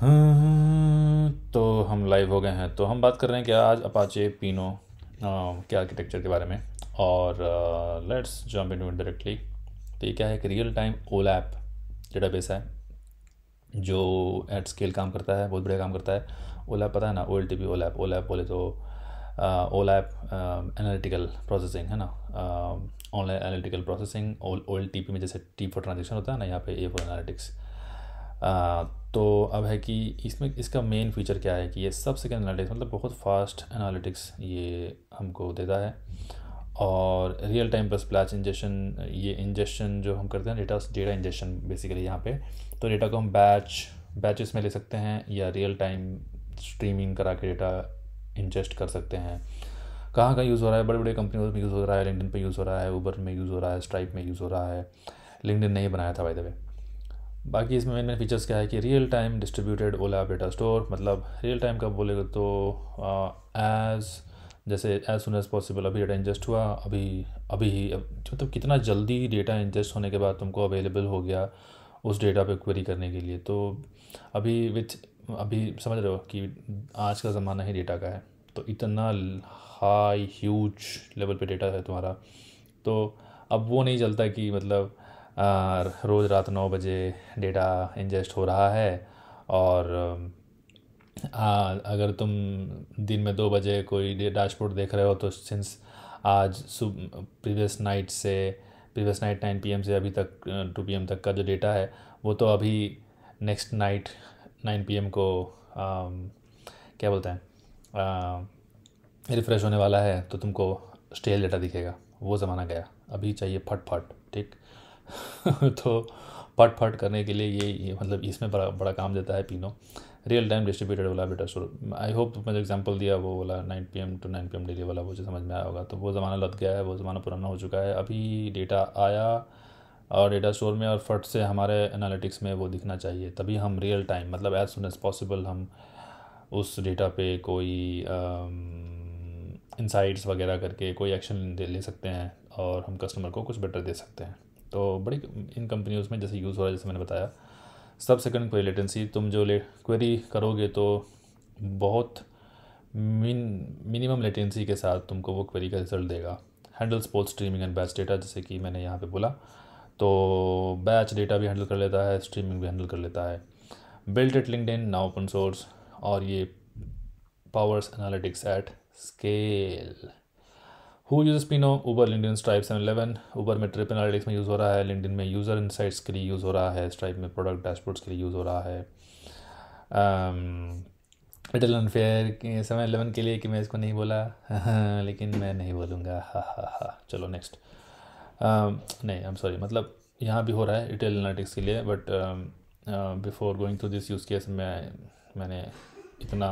हाँ, तो हम लाइव हो गए हैं। तो हम बात कर रहे हैं क्या आज अपाचे पिनो के आर्किटेक्चर के बारे में। और let's jump into it directly. तो ये क्या है कि रियल टाइम ओलैप डेटाबेस है जो एट स्केल काम करता है, बहुत बढ़िया काम करता है। ओलैप पता है ना, OLTP ओलैप। ओलैप बोले तो ओलैप एनालिटिकल प्रोसेसिंग है ना, ऑनलाइन एनालिटिकल प्रोसेसिंग। OLTP में जैसे T फॉर ट्रांजेक्शन होता है ना, यहाँ पे A फॉर एनालिटिक्स। तो अब है कि इसमें इसका मेन फीचर क्या है कि ये सब सेकेंड एनालिटिक्स मतलब बहुत फास्ट एनालिटिक्स ये हमको देता है। और रियल टाइम प्लस ब्लैच इंजेक्शन, ये इंजेक्शन जो हम करते हैं डेटा इंजेक्शन बेसिकली यहाँ पे। तो डेटा को हम बैचेस में ले सकते हैं या रियल टाइम स्ट्रीमिंग करा के डेटा इंजेस्ट कर सकते हैं। कहाँ कहाँ यूज़ हो रहा है, बड़े बड़े कंपनियों में यूज़ हो रहा है, लिंक्डइन पे यूज़ हो रहा है, उबर में यूज़ हो रहा है, स्ट्राइप में यूज़ हो रहा है। लिंक्डइन नहीं बनाया था बाय द वे। बाकी इसमें मेन मेन फीचर्स क्या है कि real time distributed OLAP data store. मतलब रियल टाइम का बोलेगा तो एज जैसे एज सुन एज पॉसिबल अभी डेटा इंजेस्ट हुआ, अभी अभी ही मतलब कितना जल्दी डेटा इंजेस्ट होने के बाद तुमको अवेलेबल हो गया उस डेटा पे क्वेरी करने के लिए। तो अभी विथ अभी समझ रहे हो कि आज का ज़माना ही डेटा का है। तो इतना हाई ह्यूज लेवल पे डेटा है तुम्हारा। तो अब वो नहीं चलता कि मतलब रोज़ रात 9 बजे डेटा इंजेस्ट हो रहा है। और अगर तुम दिन में 2 बजे कोई डैशबोर्ड देख रहे हो तो सिंस आज प्रीवियस नाइट 9 PM से अभी तक 2 PM तक का जो डेटा है वो तो अभी नेक्स्ट नाइट 9 PM को क्या बोलते हैं रिफ़्रेश होने वाला है, तो तुमको स्टेल डेटा दिखेगा। वो ज़माना गया, अभी चाहिए फट फट, ठीक। तो फट फट करने के लिए ये मतलब इसमें बड़ा बड़ा काम देता है पिनो। रियल टाइम डिस्ट्रीब्यूटेड वाला बेटा स्टोर। आई होप मैंने एग्जांपल दिया वो वाला 9 PM to 9 PM डेली वाला, वो जो समझ में आया होगा। तो वो ज़माना लग गया है, वो ज़माना पुराना हो चुका है। अभी डेटा आया और डेटा स्टोर में और फट से हमारे एनालिटिक्स में वो दिखना चाहिए, तभी हम रियल टाइम मतलब एज सुन एज पॉसिबल हम उस डेटा पे कोई इंसाइट्स वगैरह करके कोई एक्शन ले सकते हैं और हम कस्टमर को कुछ बेटर दे सकते हैं। तो बड़ी इन कंपनियों में जैसे यूज़ हो रहा है, जैसे मैंने बताया सब सेकंड क्वेरी लेटेंसी। तुम जो क्वेरी करोगे तो बहुत मिनिमम लेटेंसी के साथ तुमको वो क्वेरी का रिजल्ट देगा। Handles both streaming and batch data, जैसे कि मैंने यहाँ पे बोला। तो बैच डेटा भी हैंडल कर लेता है, स्ट्रीमिंग भी हैंडल कर लेता है। Built at LinkedIn, now open source. और ये powers analytics at scale. Who use Pinot? Uber, LinkedIn, Stripe, 711। Uber में ट्रिप एनालिटिक्स में यूज़ हो रहा है, लिंक्डइन में यूज़र इंसाइट्स के लिए यूज़ हो रहा है, स्ट्राइप में प्रोडक्ट डैशबोर्ड्स के लिए यूज़ हो रहा है। लिटिल अनफेयर के 711 के लिए कि मैं इसको नहीं बोला लेकिन मैं नहीं बोलूँगा, हा हा हा। चलो नेक्स्ट। नहीं आई एम सॉरी, मतलब यहाँ भी हो रहा है रिटेल एनालिटिक्स के लिए, but before going to this use case मैंने इतना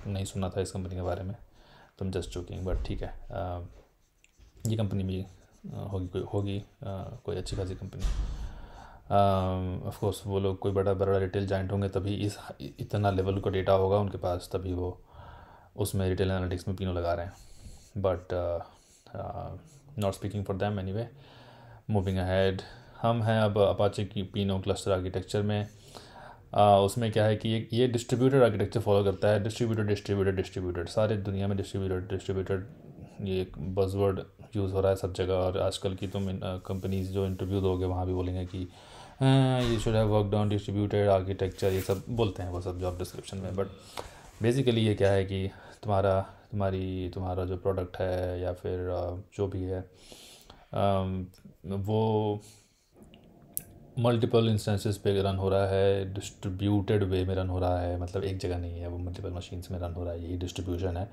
नहीं सुना था इस कंपनी के बारे में। तुम जस्ट जोकिंग, बट ठीक है। ये कंपनी भी कोई अच्छी खासी कंपनी। ऑफ कोर्स वो लोग कोई बड़ा बड़ा रिटेल जाइंट होंगे तभी इतना लेवल का डेटा होगा उनके पास, तभी वो उसमें रिटेल एनालिटिक्स में पिनो लगा रहे हैं। But not speaking for them anyway. Moving ahead, हम हैं अब अपाचे की पिनो क्लस्टर आर्किटेक्चर में। उसमें क्या है कि ये डिस्ट्रीब्यूटेड आर्किटेक्चर फॉलो करता है। डिस्ट्रीब्यूटेड सारे दुनिया में डिस्ट्रीब्यूटेड ये एक बज़वर्ड यूज़ हो रहा है सब जगह। और आजकल की तुम कंपनीज जो इंटरव्यू दोगे वहाँ भी बोलेंगे कि ये should have worked on distributed architecture, ये सब बोलते हैं वो सब जॉब डिस्क्रिप्शन में। बट बेसिकली ये क्या है कि तुम्हारा जो प्रोडक्ट है या फिर जो भी है वो मल्टीपल इंस्टेंसेस पे रन हो रहा है, डिस्ट्रीब्यूटेड वे में रन हो रहा है। मतलब एक जगह नहीं है, वो मल्टीपल मशीन्स में रन हो रहा है, यही डिस्ट्रीब्यूशन है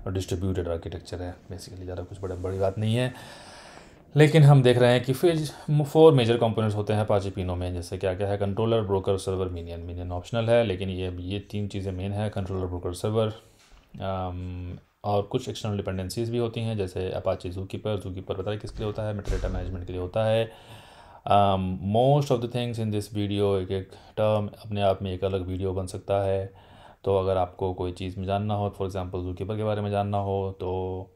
और डिस्ट्रीब्यूटेड आर्किटेक्चर है बेसिकली। ज़्यादा कुछ बड़ी बात नहीं है। लेकिन हम देख रहे हैं कि फिर 4 मेजर कंपोनेंट्स होते हैं अपाचे पिनो में। जैसे क्या क्या है? Controller, broker, server, minion optional है, लेकिन ये 3 चीज़ें मेन है, कंट्रोलर, ब्रोकर, सर्वर। और कुछ एक्सटर्नल डिपेंडेंसीज भी होती हैं, जैसे अपाचे ज़ूकीपर पता है किसके लिए होता है? मेटाडेटा मैनेजमेंट के लिए होता है। Most of the things in this video, एक एक टर्म अपने आप में एक अलग वीडियो बन सकता है। तो अगर आपको कोई चीज़ में जानना हो, फॉर एग्जांपल ज़ूकीपर के बारे में जानना हो, तो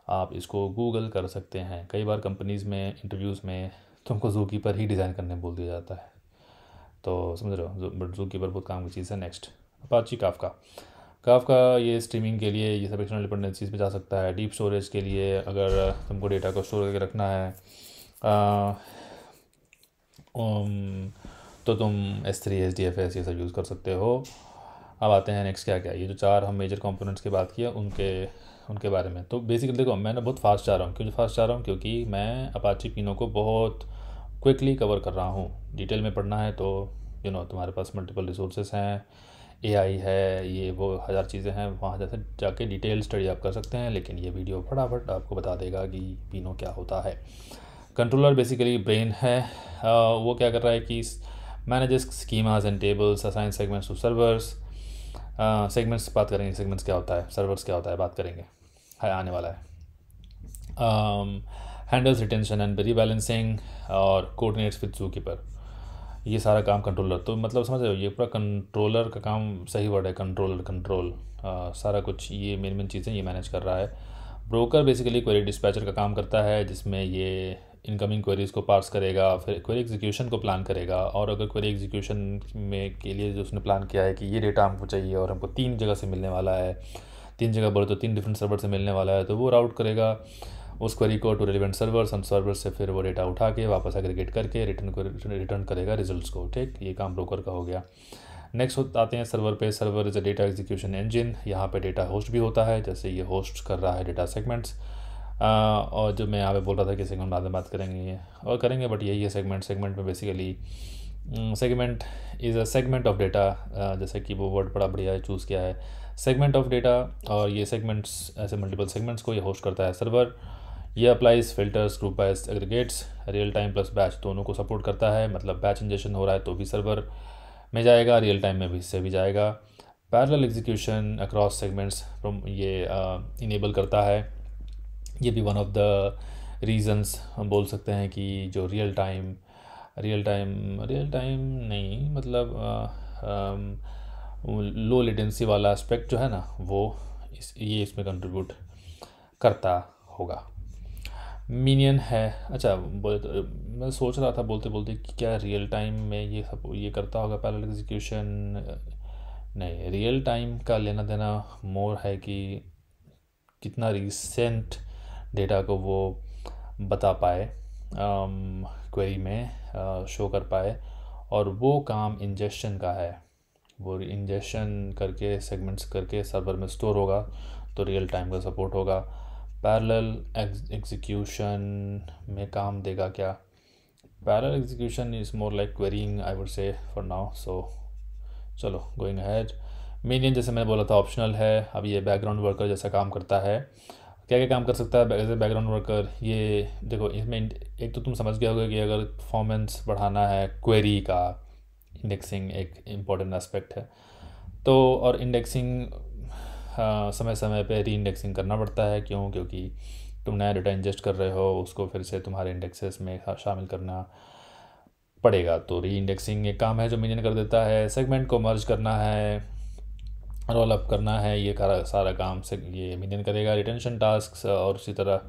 आप इसको गूगल कर सकते हैं। कई बार कंपनीज़ में इंटरव्यूज़ में तुमको ज़ूकीपर ही डिज़ाइन करने बोल दिया जाता है। तो समझ रहे हो, बट जू कीपर बहुत काम की चीज़ है। Next Apache Kafka. काफका ये स्ट्रीमिंग के लिए, ये सब एक्सटर्नल डिपेंडेंसीज पे जा सकता है। डीप स्टोरेज के लिए अगर तुमको डेटा को स्टोर करके रखना है तो तुम S3 HDFS ये सब यूज़ कर सकते हो। अब आते हैं नेक्स्ट क्या क्या, ये जो 4 हम मेजर कंपोनेंट्स की बात किया उनके बारे में। तो बेसिकली देखो, मैं बहुत फास्ट जा रहा हूँ। क्यों फास्ट जा रहा हूँ? क्योंकि मैं अपाची पिनो को बहुत क्विकली कवर कर रहा हूँ। डिटेल में पढ़ना है तो तुम्हारे पास मल्टीपल रिसोर्सेज हैं, AI है, ये वो 1000 चीज़ें हैं, वहाँ जैसे जाके डिटेल स्टडी आप कर सकते हैं। लेकिन ये वीडियो फटाफट आपको बता देगा कि पिनो क्या होता है। कंट्रोलर बेसिकली ब्रेन है। वो क्या कर रहा है कि manages schemas and tables, assign segments to servers. Segments बात करेंगे, सेगमेंट्स क्या होता है, सर्वर्स क्या होता है बात करेंगे, आने वाला है। हैंडल्स रिटेंशन एंड रीबैलेंसिंग और कोऑर्डिनेट्स विद जू कीपर। ये सारा काम कंट्रोलर, तो मतलब समझ रहे हो, ये पूरा कंट्रोलर का काम, सही वर्ड है कंट्रोल। सारा कुछ ये मेन चीज़ें ये मैनेज कर रहा है। ब्रोकर बेसिकली क्वेरी डिस्पैचर का काम करता है, जिसमें ये इनकमिंग क्वेरीज़ को पार्स करेगा, फिर क्वेरी एग्जीक्यूशन को प्लान करेगा। और अगर क्वेरी एग्जीक्यूशन में के लिए जो उसने प्लान किया है कि ये डेटा हमको चाहिए और हमको 3 जगह से मिलने वाला है, 3 जगह बोले तो 3 डिफरेंट सर्वर से मिलने वाला है, तो वो राउट करेगा उस क्वेरी को टू रेलिवेंट सर्वर्स। हम सर्वर से फिर वो डेटा उठा के वापस एग्रीगेट करके रिटर्न करेगा रिजल्ट्स को। ठीक, ये काम ब्रोकर का हो गया। नेक्स्ट आते हैं सर्वर पे। Server is a data execution engine. यहाँ पे डेटा होस्ट भी होता है, जैसे ये होस्ट कर रहा है डेटा सेगमेंट्स। और जो मैं यहाँ पे बोल रहा था कि सेगमेंट बाद में बात करेंगे बट यही है सेगमेंट में basically segment is a segment of data. जैसे कि वो वर्ड बड़ा बढ़िया है चूज़ किया है, सेगमेंट ऑफ डेटा। और ये सेगमेंट्स, ऐसे मल्टीपल सेगमेंट्स को ये होस्ट करता है सर्वर। ये applies filters, group bys aggregates, real time plus batch दोनों को सपोर्ट करता है। मतलब बैच इंजेक्शन हो रहा है तो भी सर्वर में जाएगा, रियल टाइम में भी इससे भी जाएगा। पैरेलल एग्जीक्यूशन अक्रॉस सेगमेंट्स ये इनेबल करता है। ये भी वन ऑफ द रीजंस हम बोल सकते हैं कि जो रियल टाइम नहीं, मतलब लो लेटेंसी वाला एस्पेक्ट जो है ना, वो ये इसमें कंट्रीब्यूट करता होगा। मीनियन है। अच्छा, मैं सोच रहा था बोलते बोलते कि क्या रियल टाइम में ये करता होगा पैरेलल एग्जीक्यूशन? नहीं, रियल टाइम का लेना देना मोर है कि कितना रिसेंट डेटा को वो बता पाए, क्वेरी में शो कर पाए। और वो काम इंजेक्शन का है, वो इंजेक्शन करके सेगमेंट्स करके सर्वर में स्टोर होगा, तो रियल टाइम का सपोर्ट होगा। पैरेलल एग्जीक्यूशन में काम देगा क्या? Parallel execution is more like querying I would say for now. So चलो गोइंग अहेड। मीनियन जैसे मैंने बोला था ऑप्शनल है। अब ये बैकग्राउंड वर्कर जैसा काम करता है। क्या क्या काम कर सकता है एज ए बैकग्राउंड वर्कर? ये देखो, इसमें एक तो तुम समझ गए होगे कि अगर परफॉर्मेंस बढ़ाना है क्वेरी का, इंडेक्सिंग एक इम्पॉर्टेंट एस्पेक्ट है। तो और इंडेक्सिंग समय समय पे री इंडेक्सिंग करना पड़ता है। क्यों? क्योंकि तुम नया डेटा इंजेस्ट कर रहे हो, उसको फिर से तुम्हारे इंडेक्सेस में शामिल करना पड़ेगा। तो री इंडेक्सिंग एक काम है जो मीनियन कर देता है। सेगमेंट को मर्ज करना है, रोल अप करना है, ये सारा काम से ये मीनियन करेगा। रिटेंशन टास्क और उसी तरह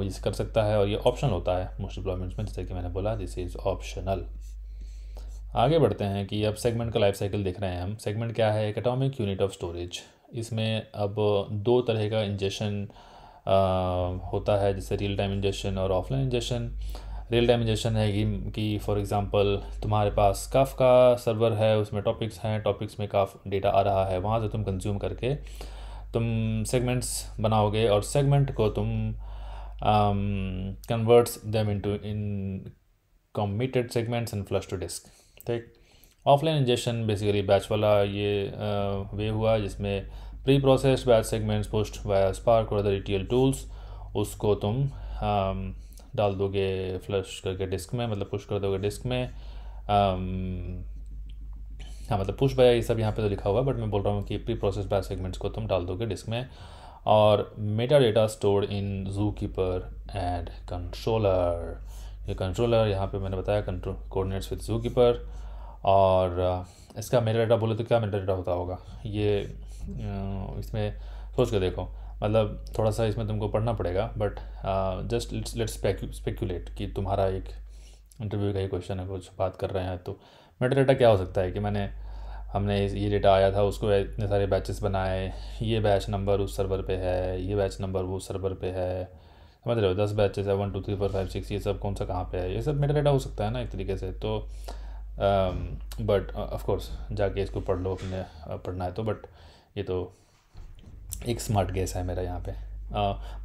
ये कर सकता है। और ये ऑप्शनल होता है मोस्ट डिप्लॉयमेंट्स में, जैसे कि मैंने बोला दिस इज़ ऑप्शनल। आगे बढ़ते हैं कि अब सेगमेंट का लाइफ साइकिल देख रहे हैं हम। सेगमेंट क्या है? एक एटॉमिक यूनिट ऑफ स्टोरेज। इसमें अब 2 तरह का इंजेक्शन होता है, जैसे रियल टाइम इंजेक्शन और offline injection. Real time injection है कि फॉर एग्जांपल तुम्हारे पास काफका सर्वर है, उसमें टॉपिक्स हैं, टॉपिक्स में काफ डेटा आ रहा है, वहाँ से तुम कंज्यूम करके तुम सेगमेंट्स बनाओगे और सेगमेंट को तुम converts them in committed segments and flush to disk. ठीक। ऑफलाइन इंजेक्शन बेसिकली बैच वाला ये वे हुआ, जिसमें pre processed batch segments pushed via Spark और अदर ETL टूल्स, उसको तुम डाल दोगे फ्लश करके डिस्क में, मतलब पुश कर दोगे डिस्क में। हाँ, मतलब पुश बाय ये सब यहाँ पे तो लिखा हुआ है, बट मैं बोल रहा हूँ कि प्री प्रोसेस बैच सेगमेंट्स को तुम डाल दोगे डिस्क में। और मेटा डेटा स्टोर्ड इन जू कीपर एंड कंट्रोलर। ये कंट्रोलर यहाँ पे मैंने बताया कंट्रोल कोऑर्डिनेट्स विद जू कीपर। और इसका मेटा डेटा बोले तो क्या मेटा डेटा होता होगा ये? इसमें सोच के देखो, मतलब थोड़ा सा इसमें तुमको पढ़ना पड़ेगा, बट जस्ट लेट्स स्पेक्यूलेट कि तुम्हारा एक इंटरव्यू का ही क्वेश्चन है, कुछ बात कर रहे हैं। तो मेटा डेटा क्या हो सकता है कि हमने ये डेटा आया था, उसको इतने सारे बैचेस बनाए, ये बैच नंबर उस सर्वर पे है, ये बैच नंबर वो सर्वर पे है, समझ रहे हो, 10 बैचेस है, 1 2 3 4 5 6, ये सब कौन सा कहाँ पे है, ये सब मेटा डेटा हो सकता है ना एक तरीके से। तो बट ऑफ कोर्स जाके इसको पढ़ लो, अपने पढ़ना है तो। बट ये तो एक स्मार्ट गेस है मेरा यहाँ पे।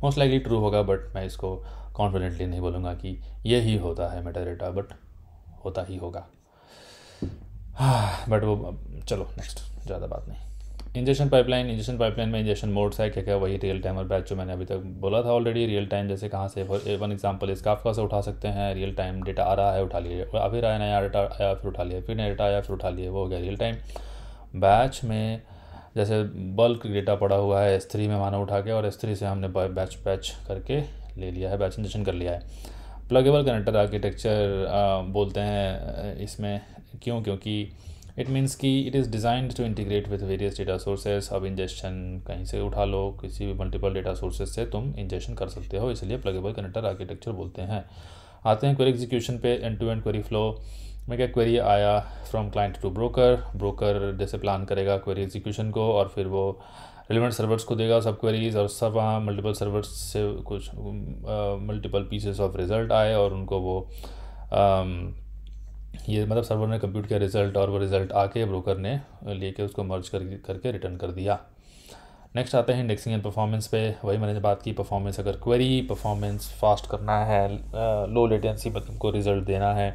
मोस्ट लाइकली ट्रू होगा, बट मैं इसको कॉन्फिडेंटली नहीं बोलूँगा कि यही होता है मेटा डेटा, बट होता ही होगा। बट वो चलो नेक्स्ट, ज़्यादा बात नहीं। इंजेक्शन पाइपलाइन में इंजेक्शन मोड्स है क्या क्या, वही रियल टाइम और बैच जो मैंने अभी तक बोला था ऑलरेडी। रियल टाइम जैसे कहाँ से, वन एग्जांपल इस काफका से उठा सकते हैं। रियल टाइम डेटा आ रहा है, उठा लिए, फिर आया नया डेटा आया, फिर उठा लिया, फिर नया डेटा आया, फिर उठा लिए, वो हो गया रियल टाइम। बैच में जैसे बल्क डेटा पड़ा हुआ है S3 में, मानो उठा के, और S3 से हमने बैच करके ले लिया है, बैच इंजेक्शन कर लिया है। प्लगेबल कनेक्टर आर्किटेक्चर बोलते हैं इसमें, क्योंकि इट मीन्स कि it is designed to integrate with various data sources. अब इंजेक्शन कहीं से उठा लो, किसी भी मल्टीपल डेटा सोर्सेज से तुम इंजेक्शन कर सकते हो, इसलिए प्लगेबल कनेक्टर आर्किटेक्चर बोलते हैं। आते हैं क्वेरी एग्जीक्यूशन पे, end to end query flow में क्या, क्वेरी आया फ्रॉम क्लाइंट टू ब्रोकर जैसे प्लान करेगा क्वेरी एग्जीक्यूशन को, और फिर वो रिलेवेंट सर्वर्स को देगा सब क्वेरीज, और सब वहाँ मल्टीपल सर्वर्स से कुछ मल्टीपल पीसेस ऑफ रिज़ल्ट आए, और उनको वो ये मतलब सर्वर ने कंप्यूट किया रिज़ल्ट, और वो रिज़ल्ट आके ब्रोकर ने लेके उसको मर्ज करके रिटर्न कर दिया। नेक्स्ट आते हैं इंडेक्सिंग एंड परफॉर्मेंस पे। वही मैंने बात की, परफॉर्मेंस, अगर क्वेरी परफॉर्मेंस फास्ट करना है, लो लेटेंसी पर तुमको रिज़ल्ट देना है,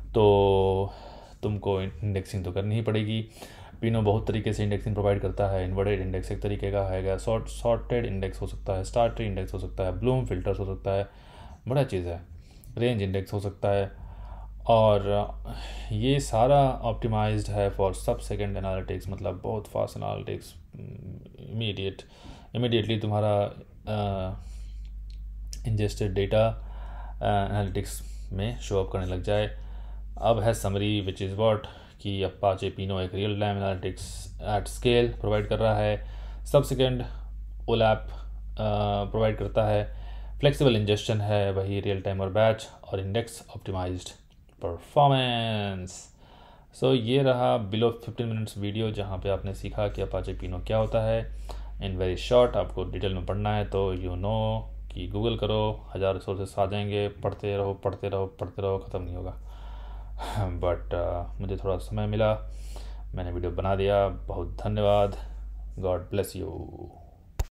तो तुमको इंडेक्सिंग तो करनी ही पड़ेगी। पिनो बहुत तरीके से इंडेक्सिंग प्रोवाइड करता है। इन्वर्टेड इंडेक्स एक तरीके का है, सॉर्टेड इंडेक्स हो सकता है, स्टार ट्री इंडेक्स हो सकता है, ब्लूम फिल्टर्स हो सकता है, बड़ा चीज़ है, रेंज इंडेक्स हो सकता है, और ये सारा ऑप्टिमाइज्ड है फॉर सब सेकेंड एनालिटिक्स, मतलब बहुत फास्ट एनालिटिक्स, इमीडिएटली तुम्हारा इंजेस्टेड डेटा एनालिटिक्स में शो अप करने लग जाए। अब है समरी, विच इज़ व्हाट, कि अपाचे पिनो एक real time analytics at scale provide कर रहा है, सब सेकेंड ओलैप प्रोवाइड करता है, फ्लेक्सिबल इंजेक्शन है वही रियल टाइम और बैच, और इंडेक्स ऑप्टिमाइज्ड परफॉर्मेंस। सो ये रहा बिलो 15 मिनट्स वीडियो, जहाँ पे आपने सीखा कि अपाचे पिनो क्या होता है इन वेरी शॉर्ट। आपको डिटेल में पढ़ना है तो कि गूगल करो, 1000 रिसोर्सेस आ जाएंगे, पढ़ते रहो पढ़ते रहो पढ़ते रहो, ख़त्म नहीं होगा। बट मुझे थोड़ा समय मिला, मैंने वीडियो बना दिया। बहुत धन्यवाद, गॉड ब्लेस यू।